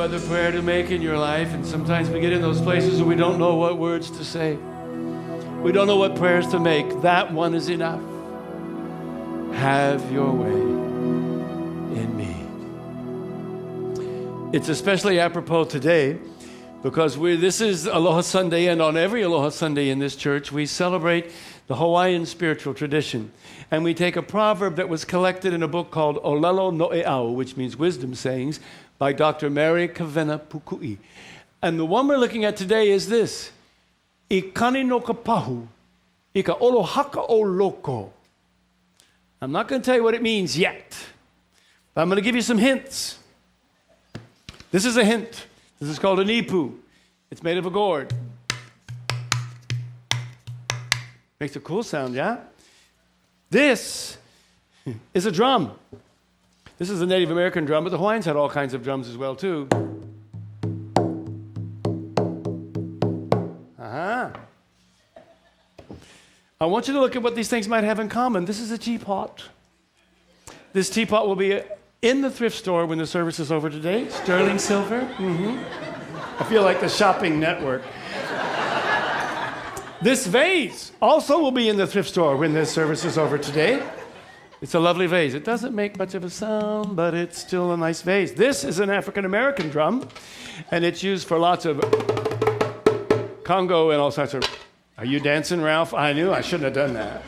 other prayer to make in your life, and sometimes we get in those places where we don't know what words to say. We don't know what prayers to make. That one is enough. Have your way in me. It's especially apropos today because this is Aloha Sunday, and on every Aloha Sunday in this church, we celebrate the Hawaiian spiritual tradition. And we take a proverb that was collected in a book called Olelo No'eau, which means wisdom sayings, by Dr. Mary Kavena Pukui. And the one we're looking at today is this. I kani no ka pahu, I ka olohaka o loko. I'm not going to tell you what it means yet, but I'm going to give you some hints. This is a hint. This is called an ipu. It's made of a gourd. Makes a cool sound, yeah? This is a drum. This is a Native American drum, but the Hawaiians had all kinds of drums as well, too. I want you to look at what these things might have in common. This is a teapot. This teapot will be in the thrift store when the service is over today. Sterling silver. I feel like the shopping network. This vase also will be in the thrift store when this service is over today. It's a lovely vase. It doesn't make much of a sound, but it's still a nice vase. This is an African-American drum, and it's used for lots of Congo and all sorts of... Are you dancing, Ralph? I knew I shouldn't have done that.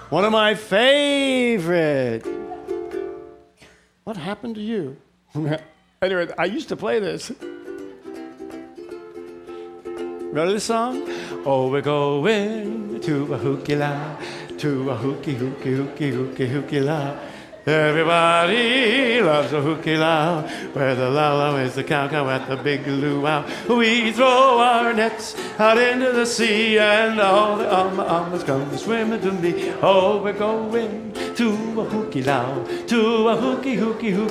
One of my favorite. What happened to you? Anyway, I used to play this. Remember this song? Oh, we're going to a hooky-la, to a hooky-la. Everybody loves a hooky-la, where the la-la is the cow-cow at the big luau. We throw our nets out into the sea, and all the amma-ammas come swimming to me. Oh, we're going to a hooky-la, to a hooky-la.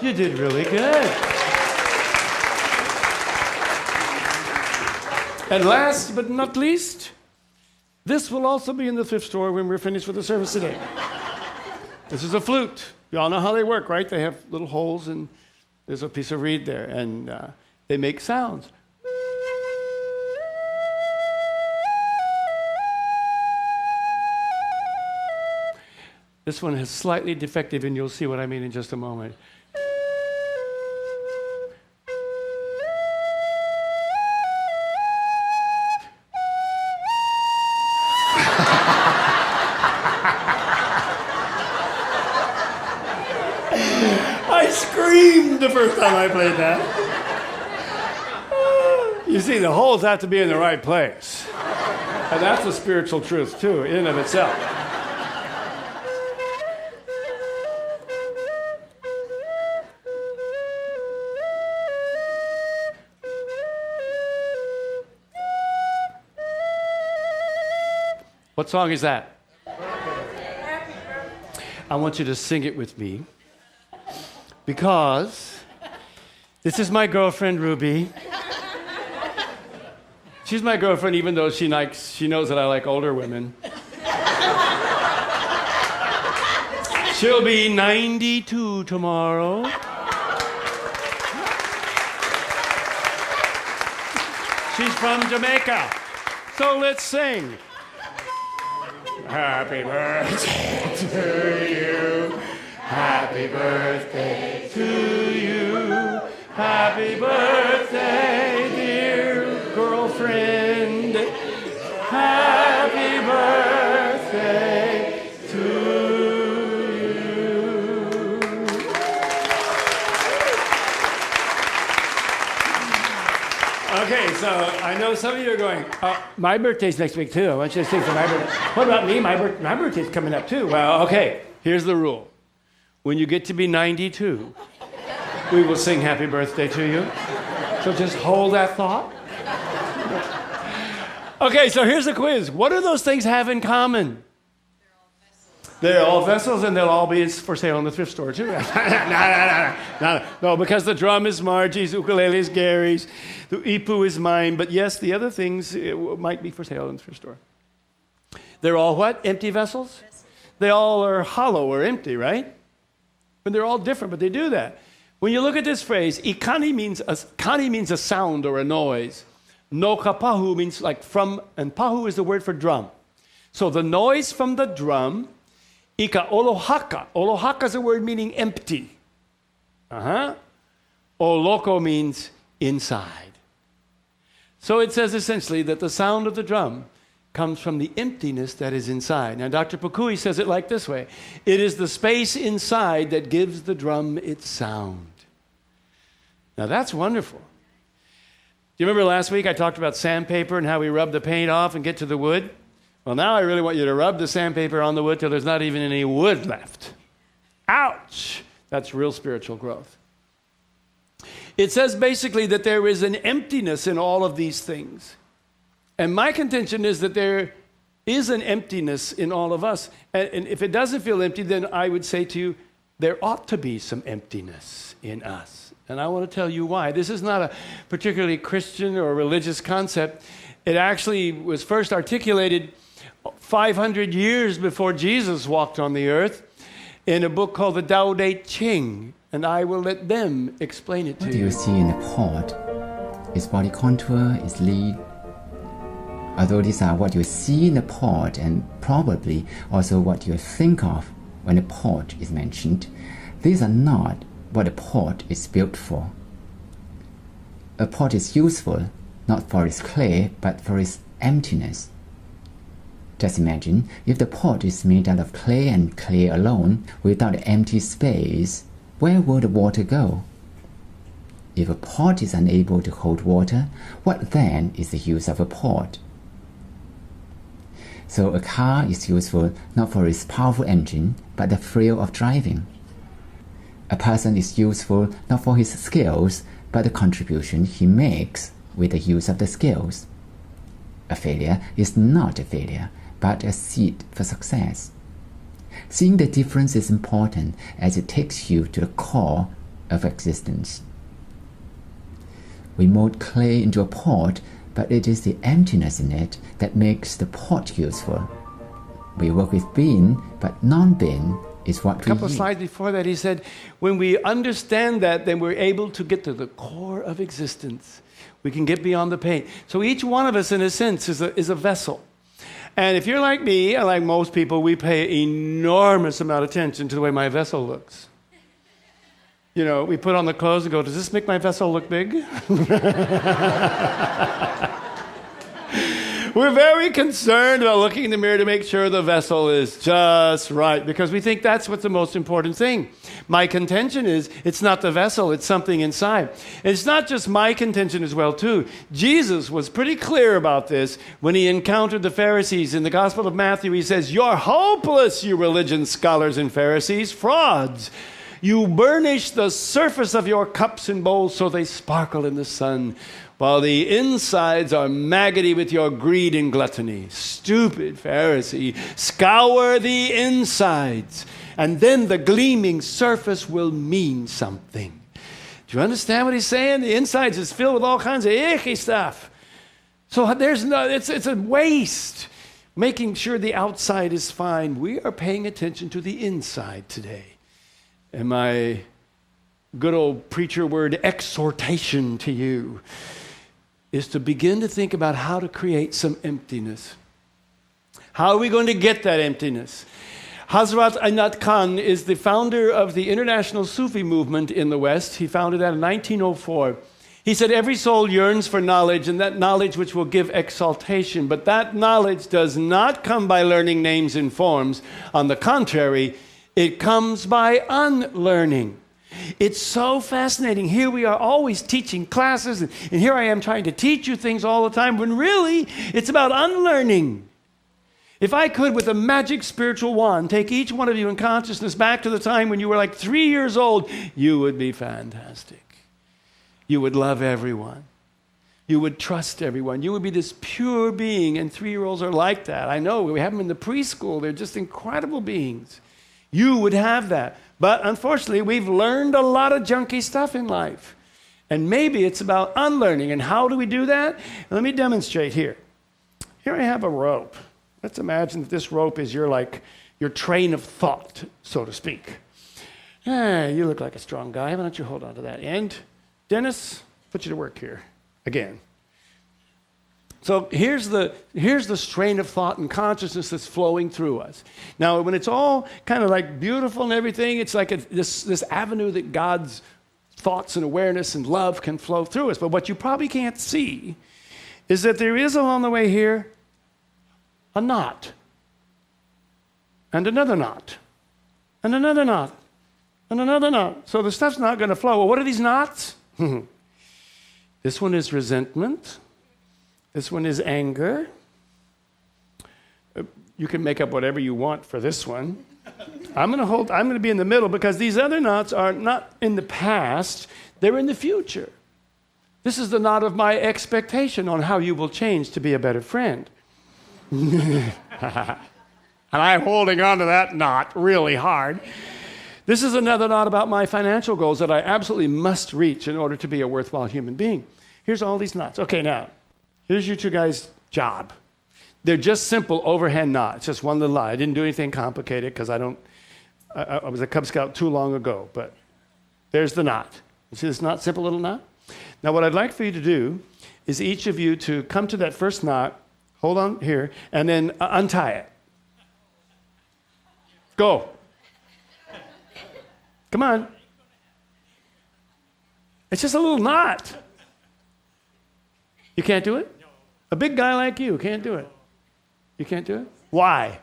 You did really good. And last but not least, this will also be in the thrift store when we're finished with the service today. This is a flute. You all know how they work, right? They have little holes, and there's a piece of reed there, and they make sounds. This one is slightly defective, and you'll see what I mean in just a moment. I screamed the first time I played that. You see, the holes have to be in the right place. And that's a spiritual truth, too, in and of itself. What song is that? I want you to sing it with me. Because this is my girlfriend, Ruby. She's my girlfriend even though she knows that I like older women. She'll be 92 tomorrow. She's from Jamaica. So let's sing. Happy birthday to you. Happy birthday to you. Happy birthday, dear girlfriend. Happy birthday to you. Okay, so I know some of you are going, my birthday's next week too. I want you to sing for my birthday. What about me? My birthday's coming up too. Well, okay, here's the rule. When you get to be 92, we will sing happy birthday to you. So just hold that thought. Okay, so here's the quiz. What do those things have in common? They're all vessels, and they'll all be for sale in the thrift store, too. No, because the drum is Margie's, ukulele is Gary's, the ipu is mine, but yes, the other things might be for sale in the thrift store. They're all what? Empty vessels? they all are hollow or empty, right? But they're all different, but they do that. When you look at this phrase, kani means a sound or a noise. Noka pahu means like from, and pahu is the word for drum. So the noise from the drum, ika olohaka. Olohaka is a word meaning empty. Loko means inside. So it says essentially that the sound of the drum comes from the emptiness that is inside. Now, Dr. Pukui says it like this way. It is the space inside that gives the drum its sound. Now, that's wonderful. Do you remember last week I talked about sandpaper and how we rub the paint off and get to the wood? Well, now I really want you to rub the sandpaper on the wood till there's not even any wood left. Ouch! That's real spiritual growth. It says basically that there is an emptiness in all of these things. And my contention is that there is an emptiness in all of us. And if it doesn't feel empty, then I would say to you, there ought to be some emptiness in us. And I want to tell you why. This is not a particularly Christian or religious concept. It actually was first articulated 500 years before Jesus walked on the earth in a book called the Tao Te Ching. And I will let them explain it to you. What do you see in the pot? Its body contour, its lead. Although these are what you see in the pot and probably also what you think of when the pot is mentioned, these are not what a pot is built for. A pot is useful not for its clay but for its emptiness. Just imagine if the pot is made out of clay and clay alone without an empty space, where will the water go? If a pot is unable to hold water, what then is the use of a pot? So a car is useful not for its powerful engine, but the thrill of driving. A person is useful not for his skills, but the contribution he makes with the use of the skills. A failure is not a failure, but a seed for success. Seeing the difference is important as it takes you to the core of existence. We mold clay into a pot, but it is the emptiness in it that makes the pot useful. We work with being, but non-being is what we use. A couple of slides before that, he said, when we understand that, then we're able to get to the core of existence. We can get beyond the pain. So each one of us, in a sense, is a vessel. And if you're like me, and like most people, we pay enormous amount of attention to the way my vessel looks. You know, we put on the clothes and go, does this make my vessel look big? We're very concerned about looking in the mirror to make sure the vessel is just right, because we think that's what's the most important thing. My contention is, it's not the vessel, it's something inside. And it's not just my contention as well, too. Jesus was pretty clear about this when he encountered the Pharisees. In the Gospel of Matthew, he says, "You're hopeless, you religion scholars and Pharisees, frauds. You burnish the surface of your cups and bowls so they sparkle in the sun, while the insides are maggoty with your greed and gluttony. Stupid Pharisee, scour the insides, and then the gleaming surface will mean something." Do you understand what he's saying? The insides is filled with all kinds of icky stuff. So it's a waste. Making sure the outside is fine. We are paying attention to the inside today. And my good old preacher word exhortation to you is to begin to think about how to create some emptiness. How are we going to get that emptiness? Hazrat Inat Khan is the founder of the International Sufi movement in the West. He founded that in 1904. He said, every soul yearns for knowledge, and that knowledge which will give exaltation. But that knowledge does not come by learning names and forms. On the contrary, it comes by unlearning. It's so fascinating. Here we are always teaching classes, and here I am trying to teach you things all the time, when really it's about unlearning. If I could, with a magic spiritual wand, take each one of you in consciousness back to the time when you were like 3 years old, you would be fantastic. You would love everyone. You would trust everyone. You would be this pure being, and 3-year-olds are like that. I know, we have them in the preschool. They're just incredible beings. You would have that. But unfortunately, we've learned a lot of junky stuff in life. And maybe it's about unlearning. And how do we do that? Let me demonstrate here. Here I have a rope. Let's imagine that this rope is your your train of thought, so to speak. You look like a strong guy. Why don't you hold on to that end? Dennis, put you to work here again. So here's the strain of thought and consciousness that's flowing through us. Now, when it's all kind of like beautiful and everything, it's like this avenue that God's thoughts and awareness and love can flow through us. But what you probably can't see is that there is along the way here a knot, and another knot, and another knot, and another knot. So the stuff's not going to flow. Well, what are these knots? This one is resentment. This one is anger. You can make up whatever you want for this one. I'm going to be in the middle because these other knots are not in the past, they're in the future. This is the knot of my expectation on how you will change to be a better friend. And I'm holding on to that knot really hard. This is another knot about my financial goals that I absolutely must reach in order to be a worthwhile human being. Here's all these knots. Okay, now, here's you two guys' job. They're just simple overhand knots, just one little lie. I didn't do anything complicated because I was a Cub Scout too long ago, but there's the knot. You see this knot, simple little knot? Now what I'd like for you to do is each of you to come to that first knot, hold on here, and then untie it. Go. Come on. It's just a little knot. You can't do it? A big guy like you can't do it. You can't do it? Why?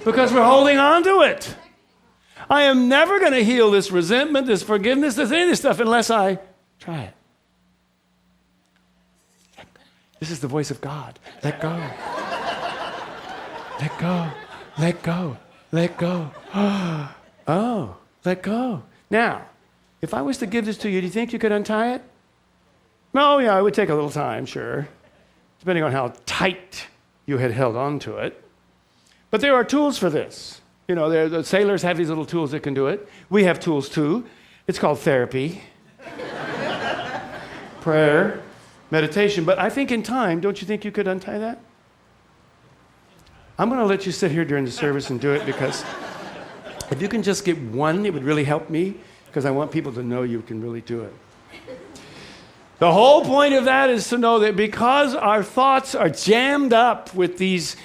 Because we're holding on to it. I am never going to heal this resentment, this forgiveness, any of this stuff unless I try it. This is the voice of God. Let go. Let go. Let go. Let go. Oh, let go. Now, if I was to give this to you, do you think you could untie it? No, yeah, it would take a little time, sure, depending on how tight you had held on to it. But there are tools for this. You know, the sailors have these little tools that can do it. We have tools too. It's called therapy, prayer, meditation. But I think in time, don't you think you could untie that? I'm going to let you sit here during the service and do it because if you can just get one, it would really help me because I want people to know you can really do it. The whole point of that is to know that because our thoughts are jammed up with these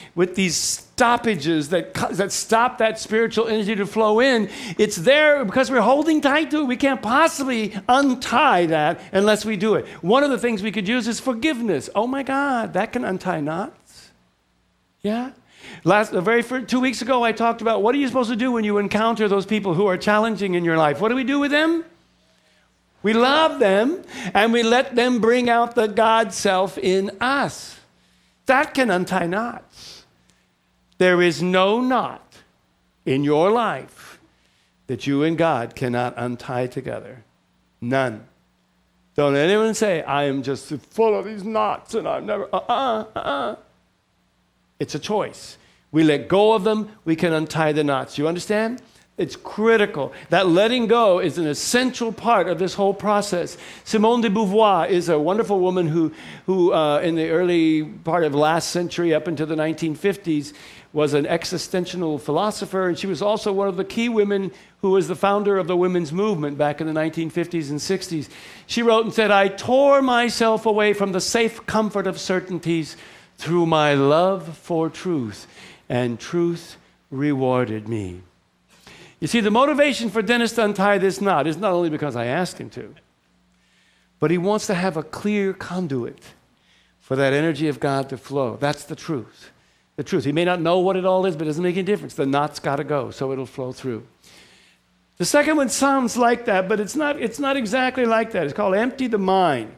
stoppages that stop that spiritual energy to flow in, it's there because we're holding tight to it. We can't possibly untie that unless we do it. One of the things we could use is forgiveness. Oh my God, that can untie knots. Yeah? The very first 2 weeks ago, I talked about what are you supposed to do when you encounter those people who are challenging in your life? What do we do with them? We love them, and we let them bring out the God self in us. That can untie knots. There is no knot in your life that you and God cannot untie together. None. Don't anyone say, I am just full of these knots, and I've never, It's a choice. We let go of them, we can untie the knots. You understand? It's critical. That letting go is an essential part of this whole process. Simone de Beauvoir is a wonderful woman who in the early part of last century up into the 1950s was an existential philosopher, and she was also one of the key women who was the founder of the women's movement back in the 1950s and 60s. She wrote and said, I tore myself away from the safe comfort of certainties through my love for truth, and truth rewarded me. You see, the motivation for Dennis to untie this knot is not only because I asked him to, but he wants to have a clear conduit for that energy of God to flow. That's the truth. The truth. He may not know what it all is, but it doesn't make any difference. The knot's got to go, so it'll flow through. The second one sounds like that, but it's not exactly like that. It's called empty the mind.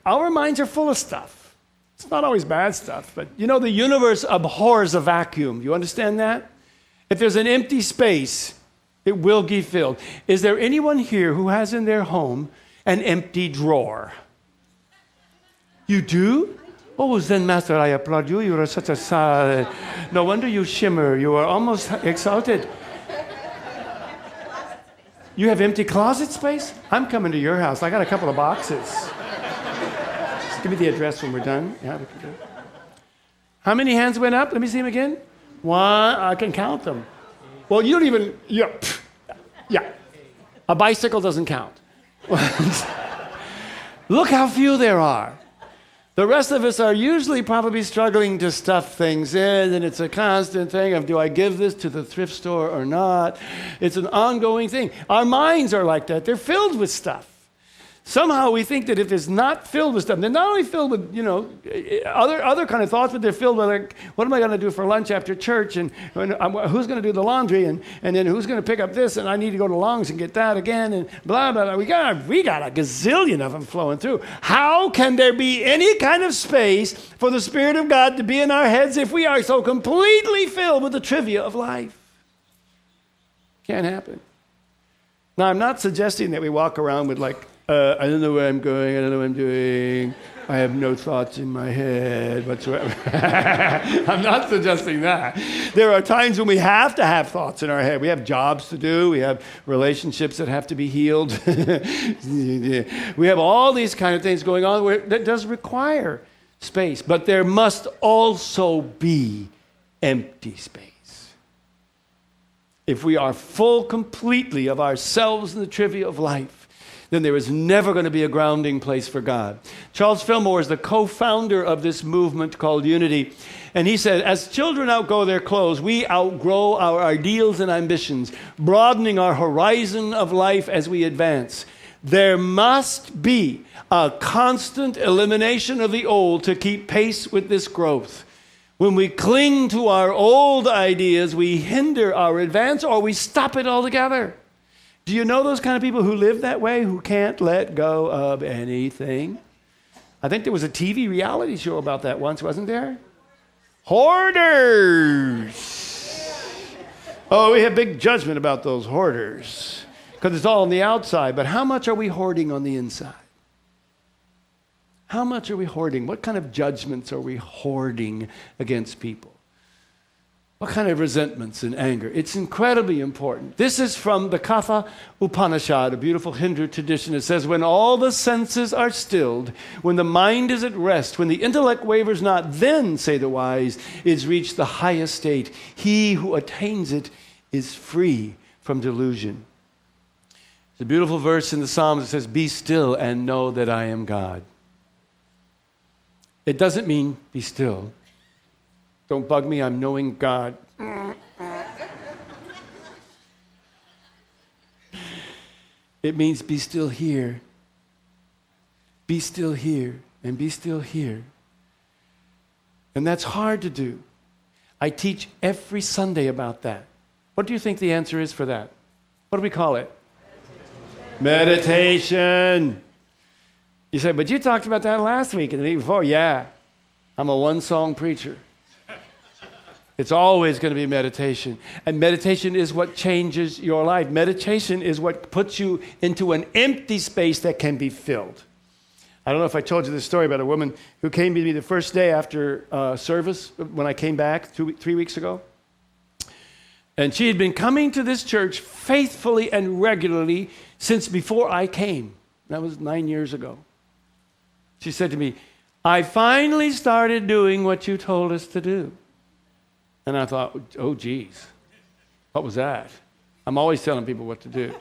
Our minds are full of stuff. It's not always bad stuff, but you know, the universe abhors a vacuum. You understand that? If there's an empty space, it will be filled. Is there anyone here who has in their home an empty drawer? You do? Oh, Zen Master, I applaud you. You are such a... no wonder you shimmer. You are almost exalted. You have empty closet space? I'm coming to your house. I got a couple of boxes. Just give me the address when we're done. Yeah, we can do it. How many hands went up? Let me see them again. One, I can count them. Well, you don't even, yeah. A bicycle doesn't count. Look how few there are. The rest of us are usually probably struggling to stuff things in, and it's a constant thing of, do I give this to the thrift store or not? It's an ongoing thing. Our minds are like that. They're filled with stuff. Somehow we think that if it's not filled with stuff, they're not only filled with, other kind of thoughts, but they're filled with, like, what am I going to do for lunch after church? And who's going to do the laundry? And then who's going to pick up this? And I need to go to Long's and get that again. And blah, blah, blah. We got a gazillion of them flowing through. How can there be any kind of space for the Spirit of God to be in our heads if we are so completely filled with the trivia of life? Can't happen. Now, I'm not suggesting that we walk around with, like, I don't know where I'm going, I don't know what I'm doing, I have no thoughts in my head whatsoever. I'm not suggesting that. There are times when we have to have thoughts in our head. We have jobs to do, we have relationships that have to be healed. We have all these kind of things going on that does require space. But there must also be empty space. If we are full completely of ourselves and the trivia of life, then there is never going to be a grounding place for God. Charles Fillmore is the co-founder of this movement called Unity. And he said, as children outgrow their clothes, we outgrow our ideals and ambitions, broadening our horizon of life as we advance. There must be a constant elimination of the old to keep pace with this growth. When we cling to our old ideas, we hinder our advance or we stop it altogether. Do you know those kind of people who live that way, who can't let go of anything? I think there was a TV reality show about that once, wasn't there? Hoarders. Oh, we have big judgment about those hoarders because it's all on the outside. But how much are we hoarding on the inside? How much are we hoarding? What kind of judgments are we hoarding against people? What kind of resentments and anger? It's incredibly important. This is from the Katha Upanishad, a beautiful Hindu tradition. It says, when all the senses are stilled, when the mind is at rest, when the intellect wavers not, then, say the wise, is reached the highest state. He who attains it is free from delusion. It's a beautiful verse in the Psalms. It says, be still and know that I am God. It doesn't mean be still. Don't bug me, I'm knowing God. It means be still here. Be still here and be still here. And that's hard to do. I teach every Sunday about that. What do you think the answer is for that? What do we call it? Meditation. You say, but you talked about that last week and the week before. Yeah, I'm a one-song preacher. It's always going to be meditation. And meditation is what changes your life. Meditation is what puts you into an empty space that can be filled. I don't know if I told you this story about a woman who came to me the first day after service when I came back 3 weeks ago. And she had been coming to this church faithfully and regularly since before I came. That was 9 years ago. She said to me, I finally started doing what you told us to do. And I thought, oh, geez, what was that? I'm always telling people what to do.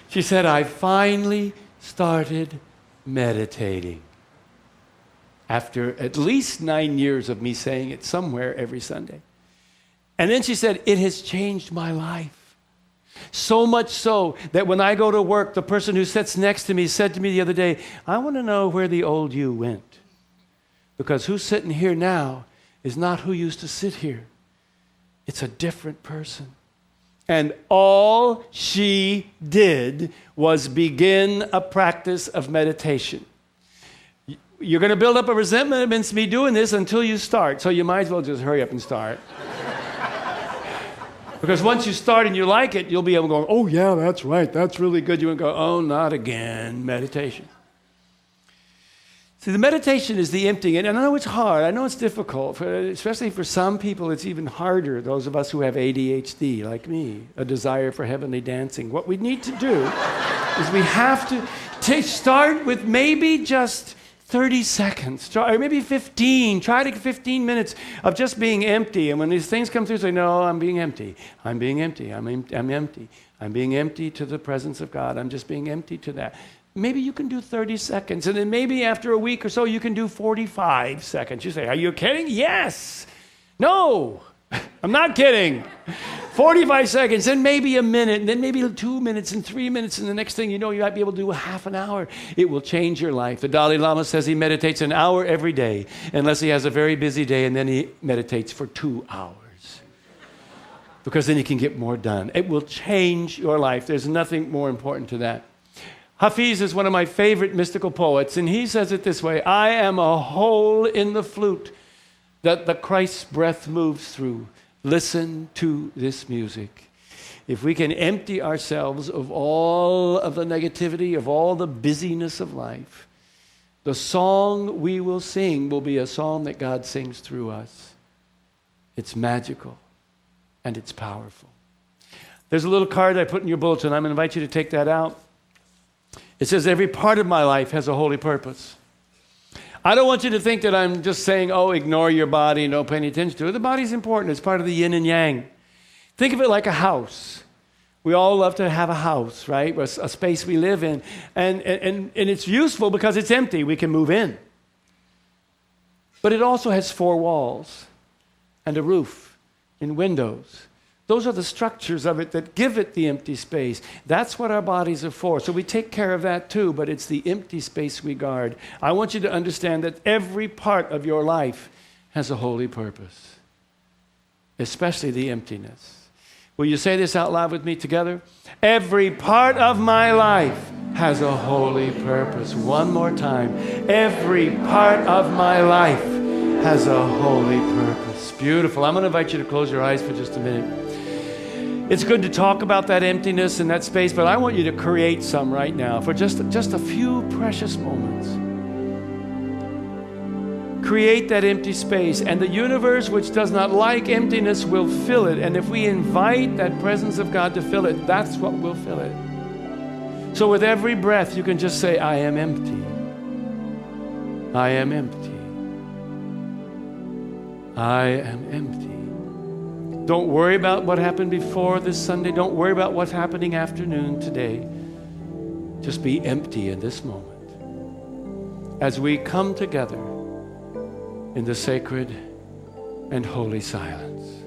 She said, I finally started meditating. After at least 9 years of me saying it somewhere every Sunday. And then she said, it has changed my life. So much so that when I go to work, the person who sits next to me said to me the other day, I want to know where the old you went. Because who's sitting here now is not who used to sit here. It's a different person. And all she did was begin a practice of meditation. You're going to build up a resentment against me doing this until you start. So you might as well just hurry up and start. Because once you start and you like it, you'll be able to go, oh yeah, that's right, that's really good. You won't go, oh, not again, meditation. See, the meditation is the emptying. And I know it's hard. I know it's difficult. Especially for some people, it's even harder. Those of us who have ADHD, like me, a desire for heavenly dancing. What we need to do is we have to start with maybe just 30 seconds, or maybe 15. Try to get 15 minutes of just being empty. And when these things come through, say, no, I'm being empty. I'm being empty. I'm empty. I'm being empty to the presence of God. I'm just being empty to that. Maybe you can do 30 seconds. And then maybe after a week or so, you can do 45 seconds. You say, are you kidding? Yes. No, I'm not kidding. 45 seconds, then maybe a minute, and then maybe 2 minutes and 3 minutes, and the next thing you know, you might be able to do a half an hour. It will change your life. The Dalai Lama says he meditates an hour every day, unless he has a very busy day, and then he meditates for 2 hours. Because then he can get more done. It will change your life. There's nothing more important to that. Hafiz is one of my favorite mystical poets, and he says it this way: I am a hole in the flute that the Christ's breath moves through. Listen to this music. If we can empty ourselves of all of the negativity, of all the busyness of life, the song we will sing will be a song that God sings through us. It's magical and it's powerful. There's a little card I put in your bulletin. I'm going to invite you to take that out. It says, every part of my life has a holy purpose. I don't want you to think that I'm just saying, oh, ignore your body, no pay any attention to it. The body's important. It's part of the yin and yang. Think of it like a house. We all love to have a house, right? A space we live in. And it's useful because it's empty. We can move in. But it also has 4 walls and a roof and windows. Those are the structures of it that give it the empty space. That's what our bodies are for. So we take care of that too, but it's the empty space we guard. I want you to understand that every part of your life has a holy purpose, especially the emptiness. Will you say this out loud with me together? Every part of my life has a holy purpose. One more time. Every part of my life has a holy purpose. Beautiful. I'm going to invite you to close your eyes for just a minute. It's good to talk about that emptiness and that space, but I want you to create some right now for just a few precious moments. Create that empty space, and the universe, which does not like emptiness, will fill it. And if we invite that presence of God to fill it, that's what will fill it. So with every breath, you can just say, I am empty. I am empty. I am empty. Don't worry about what happened before this Sunday. Don't worry about what's happening afternoon today. Just be empty in this moment as we come together in the sacred and holy silence.